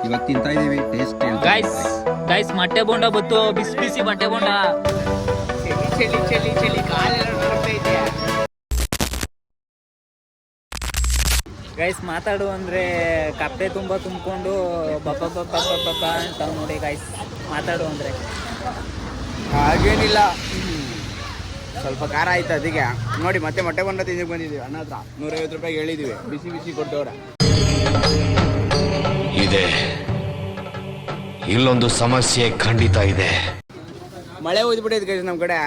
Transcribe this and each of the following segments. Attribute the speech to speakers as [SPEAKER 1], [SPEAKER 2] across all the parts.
[SPEAKER 1] ಇವಾಗ ತಿಂತಾ ಇದೀವಿ ಟೇಸ್ಟ್
[SPEAKER 2] ಗೈಸ್ ಮೊಟ್ಟೆ ಬೋಂಡ ಬತ್ತು, ಬಿಸಿ ಬಿಸಿ ಮೊಟ್ಟೆ ಬೋಂಡ. ಚಳಿ ಚಳಿ ಚಳಿ ಕಾಲೆಲ್ಲ ನಡುಗ್ತಾ ಇದೆ. ಗೈಸ್ ಮಾತಾಡು ಅಂದ್ರೆ ಕಪ್ಪೆ ತುಂಬ ತುಂಬಿಕೊಂಡು ಬಬ್ಬ ಬಬ್ಬ ಬಬ್ಬ ಅಂತ ನೋಡಿ ಗೈಸ್. ಮಾತಾಡು ಅಂದ್ರೆ
[SPEAKER 3] ಹಾಗೇನಿಲ್ಲ, ಸ್ವಲ್ಪ ಖಾರ ಆಯ್ತು ಅದಕ್ಕೆ ನೋಡಿ. ಮತ್ತೆ ಮೊಟ್ಟೆ ಬೋಂಡ ತಿಂದಿಗೆ ಬಂದಿದ್ದೀವಿ ಅಣ್ಣ ಹತ್ರ. 150 ರೂಪಾಯಿಗೆ ಹೇಳಿದ್ದೀವಿ, ಬಿಸಿ ಬಿಸಿ ಕೊಟ್ಟವ್ರೆ.
[SPEAKER 4] ಇದೆ ಇಲ್ಲೊಂದು ಸಮಸ್ಯೆ ಖಂಡಿತ ಇದೆ.
[SPEAKER 3] ಮಳೆ ಹೋಯ್ದುಬಿಟ್ಟೈತೆ ಗೈಸ್ ನಮ್ಮ ಕಡೆ.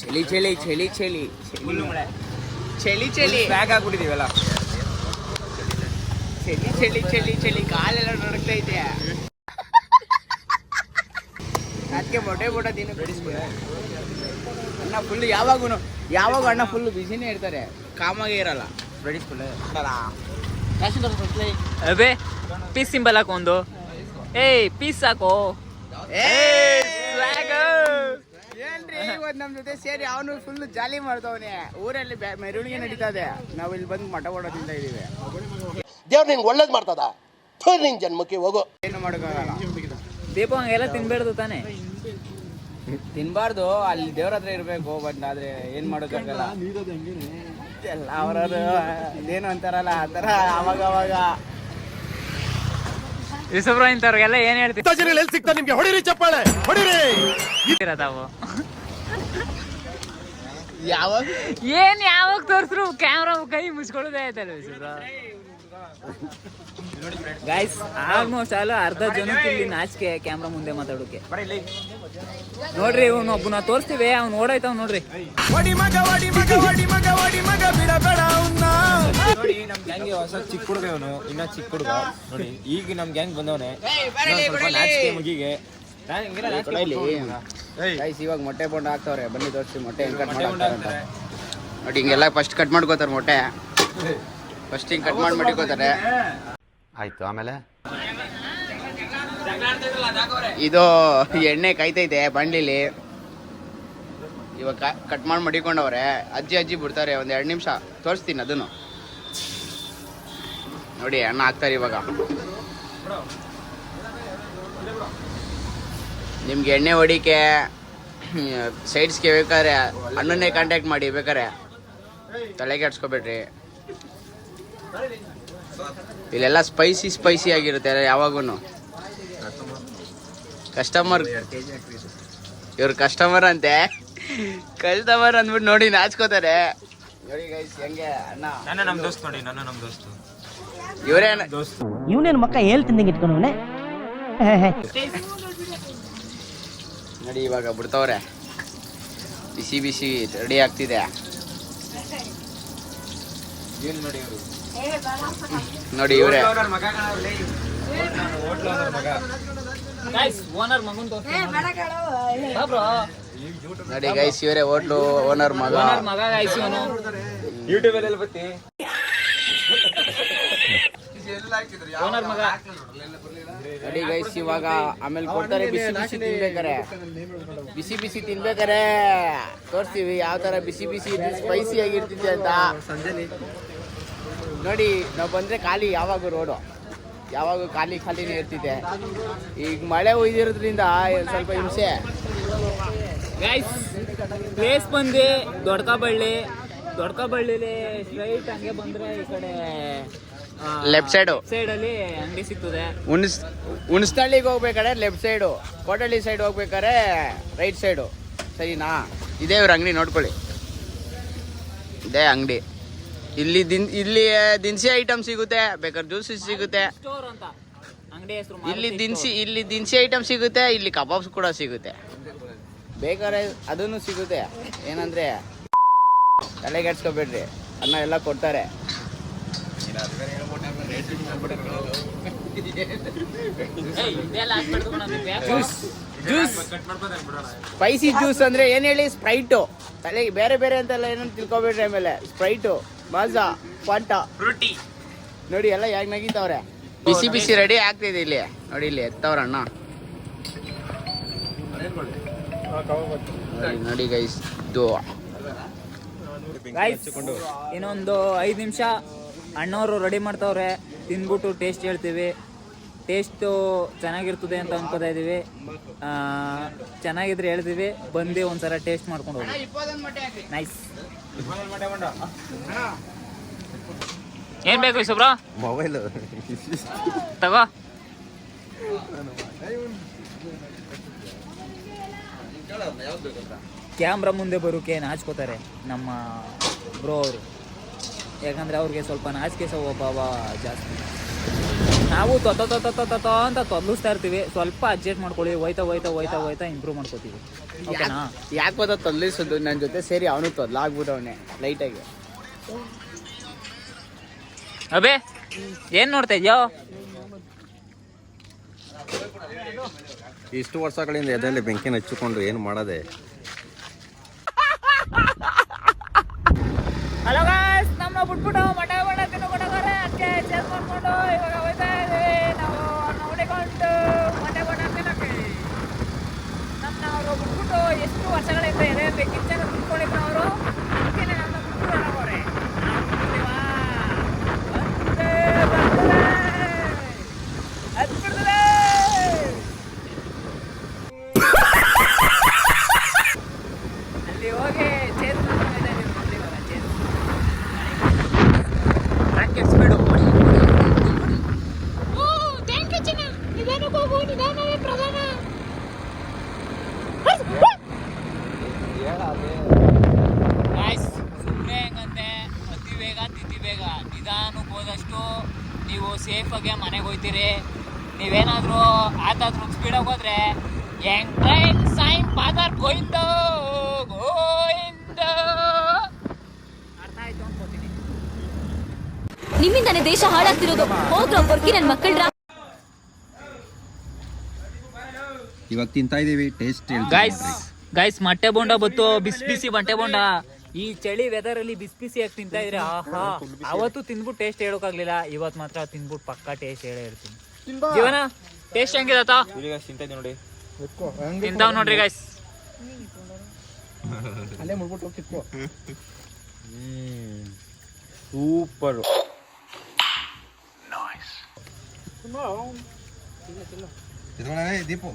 [SPEAKER 3] ಚಳಿ ಚಳಿ ಚಳಿ ಚಳಿ ಚಳಿ ಚಳಿ ಚಳಿ ಬ್ಯಾಗ್ ಹಾಕ್ಬಿಟ್ಟಿದ್ದೀವಲ್ಲ. ಚಳಿ ಚಳಿ ಚಳಿ ಚಳಿ ಕಾಲೆಲ್ಲ ನಡುಗ್ತಾ ಇದೆ. ಅದಕ್ಕೆ ಮೊಟ್ಟೆ ಬೋಟ ತಿನ್ನು ಬೆಳೆಸ್ಬಿಡ ಅಣ್ಣ. ಫುಲ್ ಯಾವಾಗ ಅಣ್ಣ ಫುಲ್ ಬಿಸಿನೇ ಇರ್ತಾರೆ, ಕಾಮಾಗೆ ಇರಲ್ಲ. ಬೆಳೆಸ್ಬಿಡ
[SPEAKER 2] ಅಬೇ ಪೀಸ್ ಸಿಂಬಲ್ ಹಾಕೋ ಒಂದು. ಏಯ್ ಪೀಸ್ ಹಾಕೋ.
[SPEAKER 3] ಏನ್ರಿ ಇವತ್ತು ನಮ್ಮ ಜೊತೆ ಸೇರಿ ಅವನು ಫುಲ್ ಜಾಲಿ ಮಾಡ್ತವನೆ. ಊರಲ್ಲಿ ಮೆರವಣಿಗೆ ನಡೀತಾ ಇದೆ, ನಾವು ಇಲ್ಲಿ ಬಂದು ಮಠ ಬೋಟ ತಿಂತಾ ಇದೀವಿ.
[SPEAKER 5] ದೇವ್ರು ನಿನ್ಗೆ ಒಳ್ಳೇದು ಮಾಡ್ತದ, ನಿನ್ ಜನ್ಮಕ್ಕೆ ಹೋಗೋ.
[SPEAKER 3] ಏನು ಮಾಡೋಕ್ಕಾಗಲ್ಲ.
[SPEAKER 2] ದೀಪ ಹಂಗೆಲ್ಲ ತಿನ್ಬೇಡ್ದು ತಾನೆ.
[SPEAKER 3] ತಿನ್ಬಾರ್ದು, ಅಲ್ಲಿ ದೇವ್ರ ಹತ್ರ ಇರ್ಬೇಕು. ಬಟ್ ಆದ್ರೆ ಏನ್ ಮಾಡೋಕ್ಕಾಗಲ್ಲ. ಎಲ್ಲ ಅವ್ರವ್ರು ಇದೇನು ಅಂತಾರಲ್ಲ ಆ ಥರ ಅವಾಗ
[SPEAKER 2] ಯೂಸುಫ್ರ ಇಂಥವ್ರಿಗೆಲ್ಲ ಏನ್ ಹೇಳ್ತೀವಿ
[SPEAKER 5] ಸಿಗ್ತಾ ನಿಮ್ಗೆ ಹೊಡಿರಿ ಚಪ್ಪಾಳೆ ಹೊಡಿರಿ.
[SPEAKER 2] ಇರತಾವು
[SPEAKER 3] ಯಾವಾಗ
[SPEAKER 2] ಯಾವಾಗ ತೋರಿಸ್ರು ಕ್ಯಾಮ್ರಾ ಕೈ ಮುಚ್ಕೊಳ್ಳೋದೇ ಆಯ್ತಲ್ಲ ಯೂಸುಫ್ರ. ಗೈಸ್ ಆಲ್ಮೋಸ್ಟ್ ಅಲ್ಲ ಅರ್ಧ ಜನಕ್ಕೆ ಇಲ್ಲಿ ನಾಚಿಕೆ ಕ್ಯಾಮ್ರಾ ಮುಂದೆ ಮಾತಾಡೋಕೆ. ನೋಡ್ರಿ ಇವ್ನು ಒಬ್ಬನ ತೋರಿಸ್ತೀವಿ, ಅವ್ನು ಓಡಾಯ್ತಾವ್ ನೋಡ್ರಿ.
[SPEAKER 6] ನೋಡಿ ನಮ್ ಗ್ಯಾಂಗ್ ಹೊಸ ಚಿಕ್ಕ ಹುಡುಗ, ಇವನು ಇನ್ನ ಚಿಕ್ಕ ಹುಡುಗ ನೋಡಿ. ಈಗ ನಮ್ ಗ್ಯಾಂಗ್ ಬಂದವನೆ ಮುಗಿಗೆ.
[SPEAKER 3] ಗೈಸ್ ಇವಾಗ ಮೊಟ್ಟೆ ಬೋಂಡ ಹಾಕ್ತವ್ರೆ, ಬನ್ನಿ ತೋರಿಸ್ತೀವಿ ಮೊಟ್ಟೆ ಹೆಂಗ್ ಕಟ್ ಮಾಡ್ತಾರೆ ಅಂತ. ನೋಡಿ ಹಿಂಗೆಲ್ಲ ಫಸ್ಟ್ ಕಟ್ ಮಾಡ್ಕೋತಾರೆ ಮೊಟ್ಟೆ. ಫಸ್ಟ್ ಹಿಂಗ್ ಕಟ್ ಮಾಡಿ ಮಡಿಕೋತಾರೆ.
[SPEAKER 4] ಆಯ್ತು, ಆಮೇಲೆ
[SPEAKER 3] ಇದು ಎಣ್ಣೆ ಕಾಯ್ತೈತೆ ಬಂಡಿಲಿ. ಇವಾಗ ಕಟ್ ಮಾಡಿ ಮಡಿಕೊಂಡವ್ರೆ. ಅಜ್ಜಿ ಬಿಡ್ತಾರೆ ಒಂದ್ 2 ನಿಮಿಷ, ತೋರಿಸ್ತೀನಿ ಅದನ್ನು. ನೋಡಿ ಅಣ್ಣ ಹಾಕ್ತಾರೆ ಇವಾಗ. ನಿಮ್ಗೆ ಎಣ್ಣೆ ಹೊಡಿಕೆ ಸೈಡ್ಸ್ಗೆ ಬೇಕಾದ್ರೆ ಅಣ್ಣನ್ನೇ ಕಾಂಟ್ಯಾಕ್ಟ್ ಮಾಡಿ, ಬೇಕಾರೆ ತಲೆ ಕೆಡ್ಸ್ಕೊಬೇಡ್ರಿ. ಇಲ್ಲೆಲ್ಲ ಸ್ಪೈಸಿ ಆಗಿರುತ್ತೆ ಯಾವಾಗೂ. ಇವ್ರ ಕಸ್ಟಮರ್ ಅಂತೆ, ಕಸ್ಟಮರ್ ಅಂದ್ಬಿಟ್ಟು ನೋಡಿ ನಾಚ್ಕೋತಾರೆ. ನೋಡಿ ಗೈಸ್ ಹೆಂಗೆ ಅಣ್ಣ.
[SPEAKER 6] ನನ್ನ ನಮ್ ದೋಸ್ತ್ ನೋಡಿ, ನನ್ನ ನಮ್ ದೋಸ್ತು
[SPEAKER 3] ಇವರೇ
[SPEAKER 7] ಇವನೇನು ಮಕ್ಕ ಹೇಳ್ತಿಂದಂಗೆ ಇಟ್ಕೊಂಡವನೆ.
[SPEAKER 3] ನೋಡಿ ಇವಾಗ ಬಿಡ್ತವ್ರೆ, ಬಿಸಿ ಬಿಸಿ ರೆಡಿ ಆಗ್ತಿದೆ. ನೋಡಿ ಇವರೇ ನೋಡಿ ಗೈಸ್, ಇವರೇ ಹೋಟ್ಲು ಓನರ್ ಮಗ.
[SPEAKER 6] ಯೂಟ್ಯೂಬ್ ಅಲ್ಲಿ ಬತ್ತಿ
[SPEAKER 3] ನೋಡಿ ಗೈಸ್ ಇವಾಗ ಆಮೇಲೆ ಕೊಡ್ತಾರೆ ಬಿಸಿ ಬಿಸಿ ತಿನ್ಬೇಕಾರೆ. ಬಿಸಿ ಬಿಸಿ ತಿನ್ಬೇಕಾರೆ ತೋರಿಸ್ತೀವಿ ಯಾವ ತರ ಬಿಸಿ ಬಿಸಿ ಸ್ಪೈಸಿ ಆಗಿರ್ತಿದೆ ಅಂತ. ನೋಡಿ ನಾವು ಬಂದ್ರೆ ಖಾಲಿ, ಯಾವಾಗ ರೋಡು ಯಾವಾಗ ಖಾಲಿನೇ ಇರ್ತಿದೆ. ಈಗ ಮಳೆ ಒಯ್ದಿರೋದ್ರಿಂದ ಸ್ವಲ್ಪ ಹಿಂಸೆ.
[SPEAKER 2] ಗೈಸ್ ಪ್ಲೇಸ್ ಬಂದು ದೊಡ್ಡಕಬಳ್ಳಿಲಿ ಸ್ಟ್ರೈಟ್ ಹಂಗೆ ಬಂದ್ರೆ ಈ ಕಡೆ
[SPEAKER 3] ಲೆಫ್ಟ್
[SPEAKER 2] ಸೈಡಲ್ಲಿ ಅಂಗಡಿ ಸಿಗ್ತದೆ.
[SPEAKER 3] ಹುಣಸಳ್ಳಿಗೆ ಹೋಗ್ಬೇಕಾದ್ರೆ ಲೆಫ್ಟ್ ಸೈಡು, ಕೋಟಳ್ಳಿ ಸೈಡ್ ಹೋಗ್ಬೇಕಾದ್ರೆ ರೈಟ್ ಸೈಡು. ಸರಿನಾ? ಇದೇ ಇವ್ರ ಅಂಗಡಿ, ನೋಡ್ಕೊಳ್ಳಿ ಇದೇ ಅಂಗಡಿ. ಇಲ್ಲಿ ದಿನಸಿ ಐಟಮ್ ಸಿಗುತ್ತೆ, ಬೇಕಾದ್ರೆ ಜ್ಯೂಸ್ ಸಿಗುತ್ತೆ. ಇಲ್ಲಿ ದಿನಸಿ ಐಟಮ್ ಸಿಗುತ್ತೆ, ಇಲ್ಲಿ ಕಬಾಬ್ಸ್ ಕೂಡ ಸಿಗುತ್ತೆ. ಬೇಕಾದ್ರೆ ಅದನ್ನು ಸಿಗುತ್ತೆ. ಏನಂದ್ರೆ ತಲೆಗೆಡ್ಸ್ಕೊಬೇಡ್ರಿ, ಅನ್ನ ಎಲ್ಲ ಕೊಡ್ತಾರೆ. ಜ್ಯೂಸ್ ಸ್ಪೈಸಿ ಜ್ಯೂಸ್ ಅಂದ್ರೆ ಏನ್ ಹೇಳಿ, ಸ್ಪ್ರೈಟು. ತಲೆಗೆ ಬೇರೆ ಬೇರೆ ಅಂತೆಲ್ಲ ಏನಂತ ತಿಳ್ಕೊಬೇಡ್ರಿ. ಆಮೇಲೆ ಸ್ಪ್ರೈಟು, ಮಾಜಾ, ಫಾಂಟಾ, ನೋಡಿ ಎಲ್ಲ ಹೇಗೆ ನಗೀತಾವ್ರೆ. ಬಿಸಿ ಬಿಸಿ ರೆಡಿ ಆಗ್ತಿದೆ ಇಲ್ಲಿ. ನೋಡಿ ಇಲ್ಲಿ ಎತ್ತವ್ರ ಅಣ್ಣ. ನೋಡಿ ಗೈಸ್, ಇದು
[SPEAKER 2] ಇನ್ನೊಂದು 5 ನಿಮಿಷ ಅಣ್ಣವರು ರೆಡಿ ಮಾಡ್ತಾವ್ರೆ, ತಿಂದ್ಬಿಟ್ಟು ಟೇಸ್ಟ್ ಹೇಳ್ತೀವಿ. ಟೇಸ್ಟು ಚೆನ್ನಾಗಿರ್ತದೆ ಅಂತ ಅನ್ಕೋತಾ ಇದ್ದೀವಿ. ಚೆನ್ನಾಗಿದ್ರೆ ಹೇಳ್ತೀವಿ, ಬಂದು ಒಂದ್ಸಲ ಟೇಸ್ಟ್ ಮಾಡ್ಕೊಂಡು ಹೋಗಿ. ನೈಸ್. ಏನು ಬೇಕು ಸುಬ್ರ?
[SPEAKER 1] ಮೊಬೈಲ್
[SPEAKER 2] ತಗೋ. ಕ್ಯಾಮ್ರಾ ಮುಂದೆ ಬರೋಕೆ ನಾಚ್ಕೋತಾರೆ ನಮ್ಮ ಬ್ರೋ ಅವರು. ಯಾಕಂದರೆ ಅವ್ರಿಗೆ ಸ್ವಲ್ಪ ನಾಚಿಕೆ ಸ್ವಭಾವ ಜಾಸ್ತಿ. ನಾವು ತೊತ್ತ ಅಂತ ತೊದಲಿಸ್ತಾ ಇರ್ತೀವಿ. ಸ್ವಲ್ಪ ಅಡ್ಜಸ್ಟ್ ಮಾಡ್ಕೊಳ್ಳಿ. ಹೋಯ್ತಾ ಇಂಪ್ರೂವ್ ಮಾಡ್ಕೋತೀವಿ. ಓಕೆನಾ?
[SPEAKER 3] ಯಾಕೆ ಗೊತ್ತಾ ತೊದಲಿಸೋದು? ನನ್ನ ಜೊತೆ ಸೇರಿ ಅವನು ತೊದಲಾಗ್ಬಿಟ್ಟವನೇ ಲೈಟಾಗಿ.
[SPEAKER 2] ಅಬೇ ಏನು ನೋಡ್ತಾ ಇದೆಯೋ?
[SPEAKER 1] ಇಷ್ಟು ವರ್ಷಗಳಿಂದ ಎದೆಯಲ್ಲಿ ಬೆಂಕಿನ ಹಚ್ಚಿಕೊಂಡು ಏನು ಮಾಡೋದೆ?
[SPEAKER 2] ಹಲೋ ಗಾಯ್ಸ್, ನಮ್ಮ ಬಿಟ್ಬಿಟ್ಟು ಮಟ ತಿನ್ಕೊಂಡೋಗಾರೆ. ಅದಕ್ಕೆ ಚೇಂಜ್ ಮಾಡ್ಕೊಂಡು ಇವಾಗ ಹೋಯ್ತಾ ಇದ್ದೀವಿ ನಾವು ನೋಡಿಕೊಂಡು ಮಟ ತಿನ್ನೋಕ್ಕೆ. ನಮ್ಮವರು ಬಿಟ್ಬಿಟ್ಟು ಎಷ್ಟು ವರ್ಷಗಳಿಂದ ಎದೆ ಕಿಚ್ಚನ ತಿನ್ಕೊಂಡಿದ್ರು ಅವರು. ಅದಕ್ಕೆ ನಮ್ಮ ಬಿಟ್ಬಿಟ್ಟು ಹೋಗೋರೆ. ಅಲ್ಲಿ ಹೋಗಿ ಚೇಂಜ್ ಸುಮ್ಮನೆ ಹೆಂಗಂತೆ ಅತಿ ಬೇಗ ತಿಥಿ ಬೇಗ. ನಿಧಾನಕ್ಕೆ ಹೋದಷ್ಟು ನೀವು ಸೇಫಾಗೆ ಮನೆಗೆ ಹೋಗ್ತೀರಿ. ನೀವೇನಾದರೂ ಆತಾದ್ರೂ ಸ್ಪೀಡಾಗಿ ಹೋದ್ರೆ ಹೆಂಗ್ ಟ್ರೈನ್ ಸೈನ್ ಪಾದರ್ ಗೋಯಿಂದ ಅರ್ಥ ಆಯ್ತು ಅನ್ಕೋತೀನಿ.
[SPEAKER 8] ನಿಮ್ಮಿಂದಾನೆ ದೇಶ ಹಾಳಾಗ್ತಿರೋದು. ಹೋಗ್ರೋ ಕೊರ್ಕಿ ನನ್ನ ಮಕ್ಕಳ್ರ.
[SPEAKER 1] ಇವಾಗ ತಿಂತಾ ಇದೀವಿ, ಟೇಸ್ಟ್
[SPEAKER 2] ಗೈಸ್ ಮೊಟ್ಟೆ ಬೋಂಡ ಬತ್ತು, ಬಿಸಿ ಮೊಟ್ಟೆ ಬೋಂಡ. ಈ ಚಳಿ ವೆದರ್ ಅಲ್ಲಿ ಬಿಸಿ ಆಗಿ ತಿಂತಾ ಇದ್ರೆ ಆಹಾ. ಅವತ್ತು ತಿಂದ್ಬಿಟ್ಟು ಟೇಸ್ಟ್ ಹೇಳೋಕ್ಕಾಗ್ಲಿಲ್ಲ, ಇವತ್ತು ಮಾತ್ರ ತಿಂದ್ಬಿಟ್ಟು ಪಕ್ಕಾ ಟೇಸ್ಟ್ ಹೇಳೇ ಇರ್ತೀನಿ. ಜೀವನ ಟೇಸ್ಟ್ ಹೆಂಗಿರತ್ತ?
[SPEAKER 6] ನೋಡಿ,
[SPEAKER 2] ತಿಂತಾವ್ ನೋಡ್ರಿ ಗೈಸ್.
[SPEAKER 6] ಸೂಪರ್.
[SPEAKER 1] ದೀಪು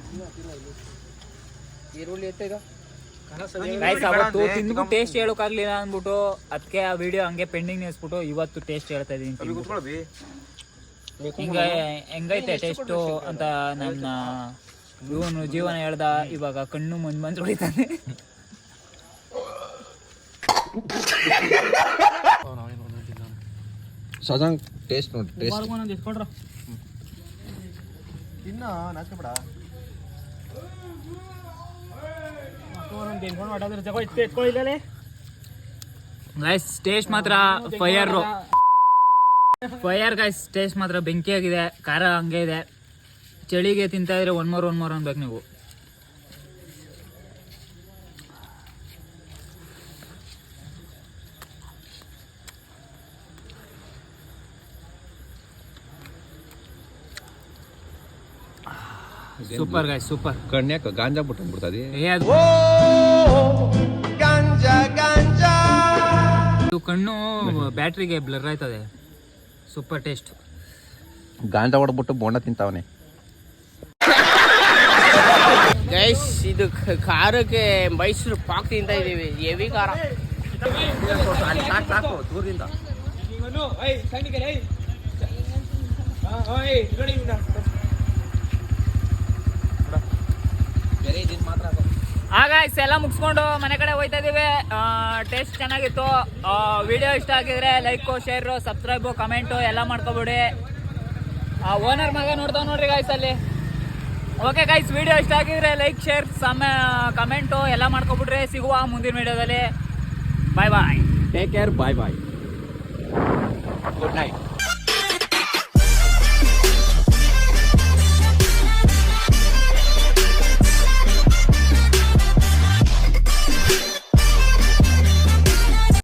[SPEAKER 2] ಗೈಸ್ ಅವತ್ತು ತಿಂದ್ಬಿಟ್ಟು ಟೇಸ್ಟ್ ಹೇಳೋಕ್ಕಾಗ್ಲಿಲ್ಲ ಅಂದ್ಬಿಟ್ಟು ಅದಕ್ಕೆ ಆ ವಿಡಿಯೋ ಹಂಗೆ ಪೆಂಡಿಂಗ್ ನಿಲ್ಸ್ಬಿಟ್ಟು ಇವತ್ತು ಟೇಸ್ಟ್ ಹೇಳ್ತಾ ಇದೀನಿ. ಹೆಂಗೈತೆ ಟೇಸ್ಟು ಅಂತ ನನ್ನ ಇವನು ಜೀವನ ಹೇಳ್ದ. ಇವಾಗ ಕಣ್ಣು ಮಂಜು ಹೊಡಿತಾನೆ.
[SPEAKER 1] ಸಜಾಂಗ್ ಟೇಸ್ಟ್ ನೋಡಿ, ಟೇಸ್ಟ್ ಗೈಸ್ ಟೇಸ್ಟ್ ಮಾತ್ರ ಫೈರ್ ಗೈಸ್. ಟೇಸ್ಟ್ ಮಾತ್ರ ಬೆಂಕಿ ಆಗಿದೆ, ಖಾರ ಹಂಗೆ ಇದೆ. ಚಳಿಗೆ ತಿಂತಾ ಇದ್ರೆ ಒನ್ ಮೋರ್ ಅನ್ಬೇಕು ನೀವು. Super guys, super. ಕಣ್ಯಾಕ ಗಾಂಜಾ ಬಿಟ್ಬಿಡ್ತದೆ.
[SPEAKER 2] ಇದು ಕಣ್ಣು ಬ್ಯಾಟ್ರಿಗೆ ಬ್ಲರ್ ಆಯ್ತದೆ. Super taste.
[SPEAKER 1] ಗಾಂಜಾ ಹೊಡ್ಬಿಟ್ಟು ಬೋಂಡ ತಿಂತಾವನೆ.
[SPEAKER 3] ಗೈಸ್ ಇದು ಖಾರಕ್ಕೆ ಮೈಸೂರು ಪಾಕ್ ತಿಂತ ಇದೀವಿ. ಹೆವಿ ಖಾರ.
[SPEAKER 1] ದೂರದಿಂದ
[SPEAKER 2] ಹಾಗಾಯ್ಸ್ ಎಲ್ಲ ಮುಗಿಸ್ಕೊಂಡು ಮನೆ ಕಡೆ ಹೋಯ್ತಾ ಇದೀವಿ. ಟೇಸ್ಟ್ ಚೆನ್ನಾಗಿತ್ತು. ವಿಡಿಯೋ ಇಷ್ಟ ಆಗಿದ್ರೆ ಲೈಕು, ಶೇರು, ಸಬ್ಸ್ಕ್ರೈಬು, ಕಮೆಂಟು ಎಲ್ಲ ಮಾಡ್ಕೊಬಿಡಿ. ಓನರ್ ಮಗ ನೋಡ್ತಾವ್ ನೋಡ್ರಿ ಗಾಯ್ಸ್ ಅಲ್ಲಿ. ಓಕೆ ಗೈಸ್, ವಿಡಿಯೋ ಇಷ್ಟ ಆಗಿದ್ರೆ ಲೈಕ್, ಶೇರ್, ಕಮೆಂಟು ಎಲ್ಲ ಮಾಡ್ಕೊಬಿಡ್ರಿ. ಸಿಗುವ ಮುಂದಿನ ವಿಡಿಯೋದಲ್ಲಿ. ಬಾಯ್ ಬಾಯ್,
[SPEAKER 1] ಟೇಕ್ ಕೇರ್, ಬಾಯ್ ಬಾಯ್, ಗುಡ್ ನೈಟ್.